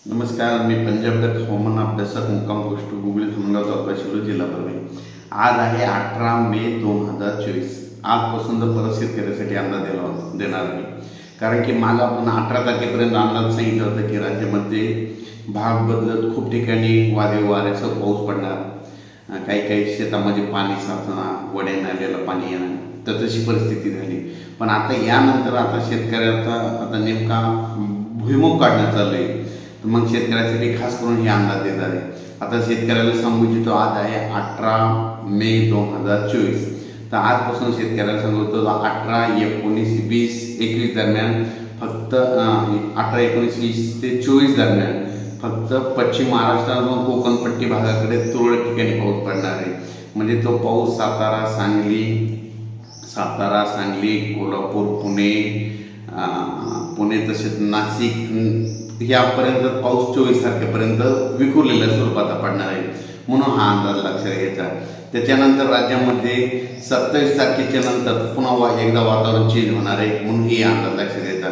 नमस्कार, मी पंजाब हवामान अभ्यासक मुक्काम पोस्ट गुगली धामणगाव तालुका शिरूर जिल्हा परभणी. आज आहे 18 मे 2024. आजपासून तर परत शेतकऱ्यासाठी अंदाज देणार नाही, कारण की माग आपण 18 तारखेपर्यंत अंदाज सांगितलं होतं की राज्यामध्ये भाग बदलत खूप ठिकाणी वादळी वाऱ्यासह पाऊस पडणार, काही काही शेतामध्ये पाणी साचणार, वड्या नाल्याला पाणी येणार, तर तशी परिस्थिती झाली. पण आता यानंतर आता शेतकऱ्याचा आता नेमका भुईमुग काढणं चालू आहे. मग शेतकऱ्यासाठी खास करून हे अंदाज देत आहे. आता शेतकऱ्याला सांगू इच्छितो, आज आहे 18 मे 2024. तर आजपासून शेतकऱ्याला सांगतो 18, 19, 20, 21 दरम्यान फक्त 18, 19, 20 ते 24 दरम्यान फक्त पश्चिम महाराष्ट्र व कोकणपट्टी भागाकडे तुरळक ठिकाणी पाऊस पडणार आहे. म्हणजे तो पाऊस सातारा, सांगली, कोल्हापूर, पुणे तसेच नाशिक यापर्यंत पाऊस 24 तारखेपर्यंत विखुरलेल्या स्वरूपात पडणार आहे, म्हणून हा अंदाज लक्षात घ्यायचा. त्याच्यानंतर राज्यामध्ये 27 तारखेच्या नंतर पुन्हा एकदा वातावरण चेंज होणार आहे, म्हणून ही अंदाज लक्षात घ्यायचा.